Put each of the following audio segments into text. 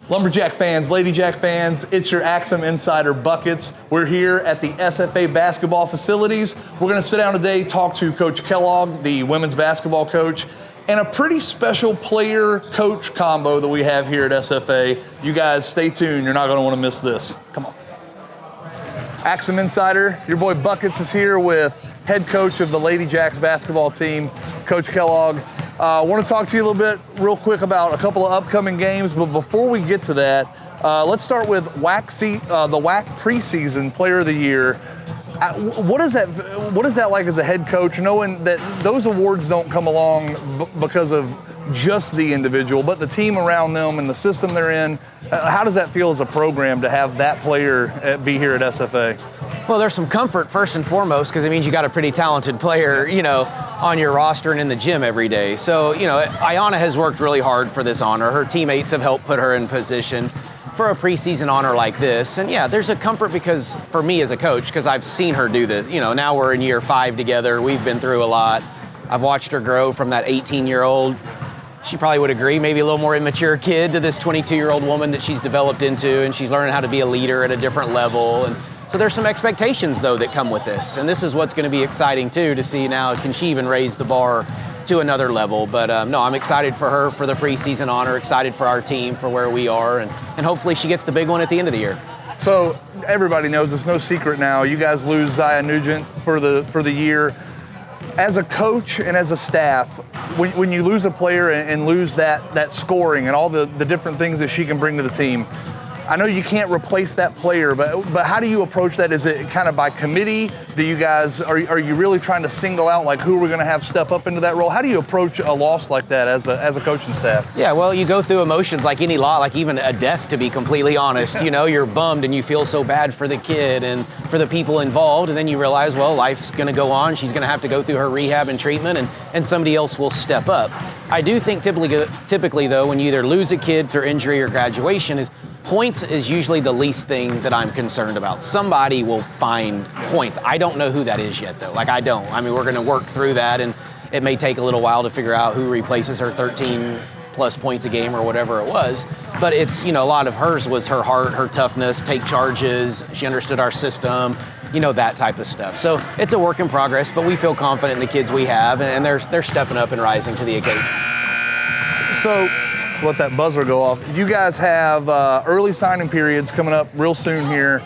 Lumberjack fans, Ladyjack fans, it's your Axum Insider Buckets. We're here at the SFA basketball facilities. We're going to sit down today, talk to Coach Kellogg, the women's basketball coach, and a pretty special player-coach combo that we have here at SFA. You guys stay tuned. You're not going to want to miss this. Come on. Axum Insider, your boy Buckets is here with head coach of the Ladyjacks basketball team, Coach Kellogg. I want to talk to you a little bit real quick about a couple of upcoming games, but before we get to that, let's start with the WAC preseason player of the year. What is that like as a head coach, knowing that those awards don't come along because of just the individual, but the team around them and the system they're in? How does that feel as a program to have that player be here at SFA? Well, there's some comfort first and foremost, because it means you got a pretty talented player, on your roster and in the gym every day. So, Aiyanah has worked really hard for this honor. Her teammates have helped put her in position for a preseason honor like this. And yeah, there's a comfort because for me as a coach, because I've seen her do this. Now we're in year 5 together. We've been through a lot. I've watched her grow from that 18-year-old. She probably would agree, maybe a little more immature kid, to this 22-year-old woman that she's developed into, and she's learning how to be a leader at a different level. And so there's some expectations, though, that come with this. And this is what's going to be exciting, too, to see now, can she even raise the bar to another level? But no, I'm excited for her for the preseason honor, excited for our team, for where we are, and hopefully she gets the big one at the end of the year. So everybody knows, it's no secret now, you guys lose Zaya Nugent for the year. As a coach and as a staff, when you lose a player and lose that scoring and all the different things that she can bring to the team, I know you can't replace that player, but how do you approach that? Is it kind of by committee? Do you guys, are you really trying to single out like who we're going to have step up into that role? How do you approach a loss like that as a coaching staff? Yeah, well, you go through emotions like any lot, like even a death, to be completely honest. You're bummed and you feel so bad for the kid and for the people involved, and then you realize, well, life's going to go on. She's going to have to go through her rehab and treatment, and somebody else will step up. I do think typically though, when you either lose a kid through injury or graduation, is points is usually the least thing that I'm concerned about. Somebody will find points. I don't know who that is yet, though. Like, I don't. I mean, we're going to work through that, and it may take a little while to figure out who replaces her 13-plus points a game or whatever it was. But it's, a lot of hers was her heart, her toughness, take charges. She understood our system, that type of stuff. So it's a work in progress, but we feel confident in the kids we have, and they're stepping up and rising to the occasion. So, let that buzzer go off. You guys have early signing periods coming up real soon here.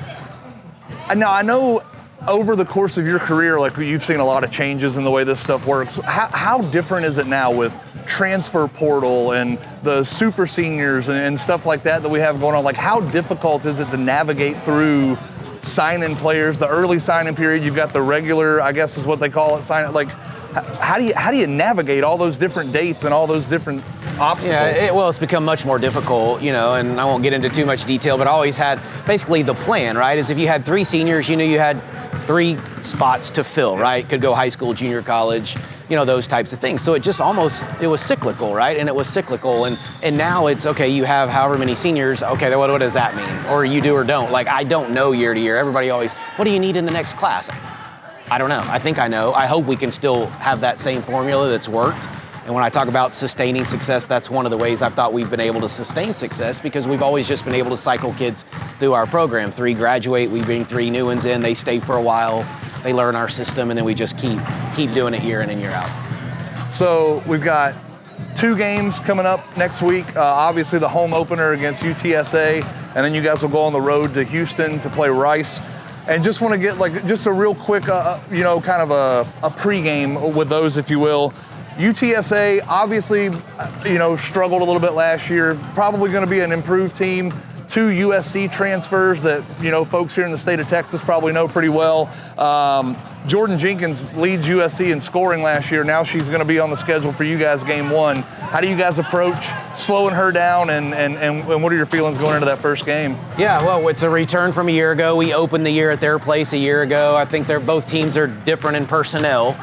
Now, I know over the course of your career, like, you've seen a lot of changes in the way this stuff works. How different is it now with transfer portal and the super seniors and stuff like that we have going on? Like, how difficult is it to navigate through signing players, the early signing period? You've got the regular, I guess is what they call it, sign. Like, how do you navigate all those different dates and all those different obstacles? Yeah, it's become much more difficult, and I won't get into too much detail, but I always had basically the plan, right, is if you had 3 seniors, you had 3 spots to fill, right? Could go high school, junior college, those types of things. So it just it was cyclical, right? And it was cyclical. And now it's, okay, you have however many seniors, okay, what does that mean? Or you do or don't. Like, I don't know year to year. Everybody always, what do you need in the next class? I don't know. I think I know. I hope we can still have that same formula that's worked. And when I talk about sustaining success, that's one of the ways I've thought we've been able to sustain success, because we've always just been able to cycle kids through our program. 3 graduate, we bring 3 new ones in, they stay for a while, they learn our system, and then we just keep doing it year in and year out. So we've got 2 games coming up next week. Obviously the home opener against UTSA, and then you guys will go on the road to Houston to play Rice. And just want to get just a real quick, kind of a pregame with those, if you will. UTSA obviously, struggled a little bit last year. Probably going to be an improved team. 2 USC transfers that, folks here in the state of Texas probably know pretty well. Jordan Jenkins leads USC in scoring last year. Now she's going to be on the schedule for you guys game 1. How do you guys approach slowing her down, and what are your feelings going into that first game? Yeah, well, it's a return from a year ago. We opened the year at their place a year ago. I think both teams are different in personnel.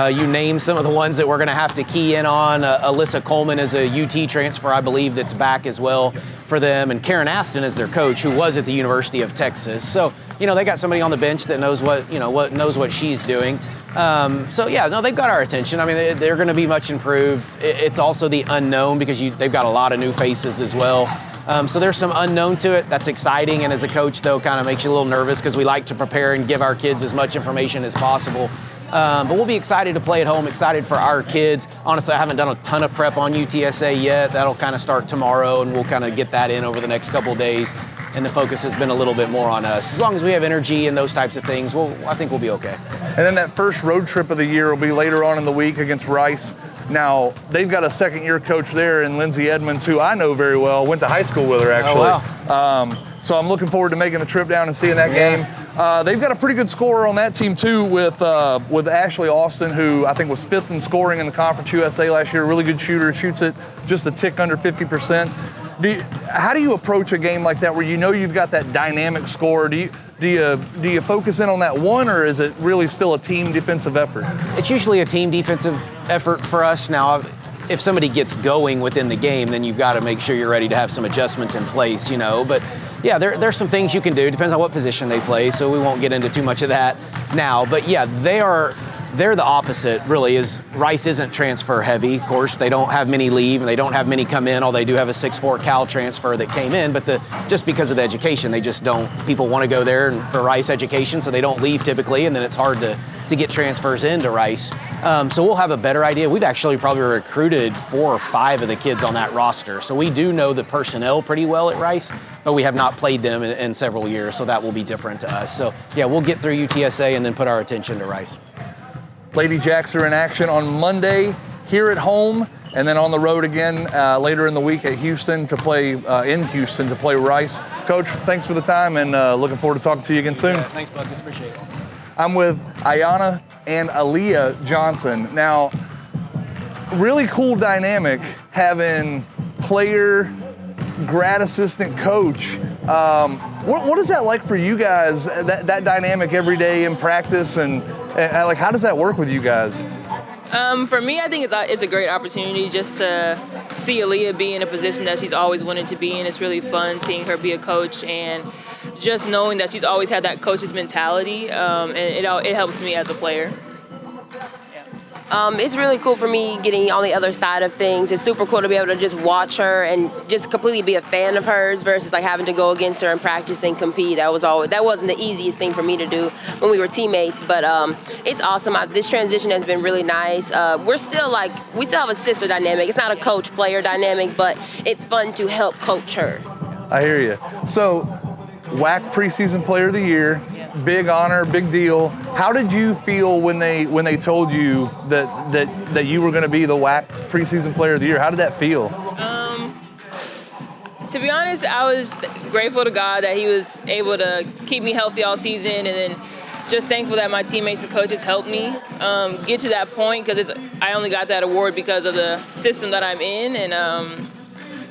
You name some of the ones that we're going to have to key in on. Alyssa Coleman is a UT transfer, I believe, that's back as well for them. And Karen Aston is their coach, who was at the University of Texas. So, they got somebody on the bench that knows what she's doing. They've got our attention. I mean, they're going to be much improved. It's also the unknown, because they've got a lot of new faces as well. So there's some unknown to it. That's exciting, and as a coach, though, kind of makes you a little nervous because we like to prepare and give our kids as much information as possible. But we'll be excited to play at home, excited for our kids. Honestly, I haven't done a ton of prep on UTSA yet. That'll kind of start tomorrow, and we'll kind of get that in over the next couple of days. And the focus has been a little bit more on us. As long as we have energy and those types of things, I think we'll be okay. And then that first road trip of the year will be later on in the week against Rice. Now, they've got a second-year coach there in Lindsay Edmonds, who I know very well, went to high school with her, actually. Oh, wow. So I'm looking forward to making the trip down and seeing that game. They've got a pretty good scorer on that team, too, with Ashley Austin, who I think was 5th in scoring in the Conference USA last year. Really good shooter, shoots it just a tick under 50%. How do you approach a game like that where you know you've got that dynamic scorer? Do you focus in on that one, or is it really still a team defensive effort? It's usually a team defensive effort for us. Now, if somebody gets going within the game, then you've got to make sure you're ready to have some adjustments in place, you know. But yeah, there's some things you can do. Depends on what position they play, so we won't get into too much of that now. But yeah, they're the opposite, really. Is Rice isn't transfer heavy, of course. They don't have many leave, and they don't have many come in, although they do have a 6'4" Cal transfer that came in, but just because of the education, they just don't. People want to go there for Rice education, so they don't leave typically, and then it's hard to get transfers into Rice. So we'll have a better idea. We've actually probably recruited 4 or 5 of the kids on that roster, so we do know the personnel pretty well at Rice, but we have not played them in several years, so that will be different to us. So yeah, we'll get through UTSA and then put our attention to Rice. Ladijacks are in action on Monday here at home, and then on the road again later in the week at Houston to play Rice. Coach, thanks for the time, and looking forward to talking to you again soon. Yeah, thanks, Buckets. Appreciate it. I'm with Aiyanah and Aaliyah Johnson. Now, really cool dynamic having player, grad assistant, coach. What is that like for you guys, that dynamic every day in practice, and like how does that work with you guys? For me, I think it's a great opportunity just to see Aaliyah be in a position that she's always wanted to be in. It's really fun seeing her be a coach, and just knowing that she's always had that coach's mentality, and it helps me as a player. It's really cool for me getting on the other side of things. It's super cool to be able to just watch her and just completely be a fan of hers versus like having to go against her and practice and compete. That wasn't the easiest thing for me to do when we were teammates, but it's awesome. This transition has been really nice. We still have a sister dynamic. It's not a coach-player dynamic, but it's fun to help coach her. I hear you. So, WAC preseason player of the year. Big honor, big deal. How did you feel when they told you that you were going to be the WAC preseason player of the year? How did that feel? To be honest, I was grateful to God that He was able to keep me healthy all season, and then just thankful that my teammates and coaches helped me get to that point, because I only got that award because of the system that I'm in, and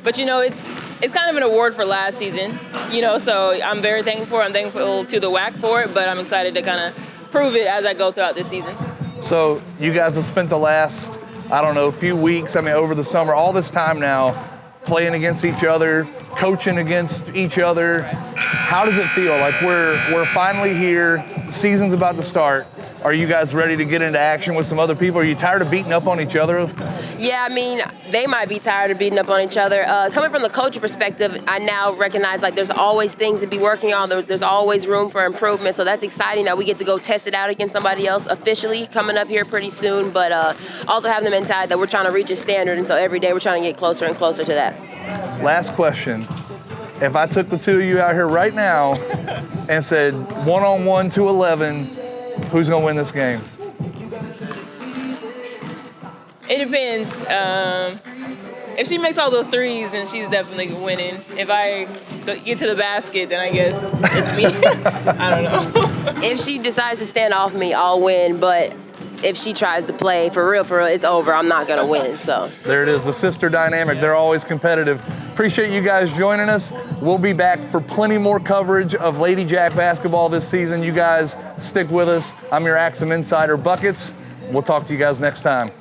but you know, it's kind of an award for last season, you know, so I'm very thankful for it. I'm thankful to the WAC for it, but I'm excited to kind of prove it as I go throughout this season. So you guys have spent the last, few weeks, over the summer, all this time now, playing against each other, coaching against each other. How does it feel? Like we're finally here, the season's about to start. Are you guys ready to get into action with some other people? Are you tired of beating up on each other? Yeah, they might be tired of beating up on each other. Coming from the coaching perspective, I now recognize there's always things to be working on. There's always room for improvement. So that's exciting that we get to go test it out against somebody else officially coming up here pretty soon. But also having the mentality that we're trying to reach a standard, and so every day we're trying to get closer and closer to that. Last question. If I took the two of you out here right now and said 1-on-1 to 11, who's going to win this game? It depends. If she makes all those threes, then she's definitely winning. If I get to the basket, then I guess it's me. I don't know. If she decides to stand off me, I'll win. But if she tries to play for real, it's over. I'm not going to win. So there it is, the sister dynamic. They're always competitive. Appreciate you guys joining us. We'll be back for plenty more coverage of Ladyjack basketball this season. You guys stick with us. I'm your Axum Insider, Buckets. We'll talk to you guys next time.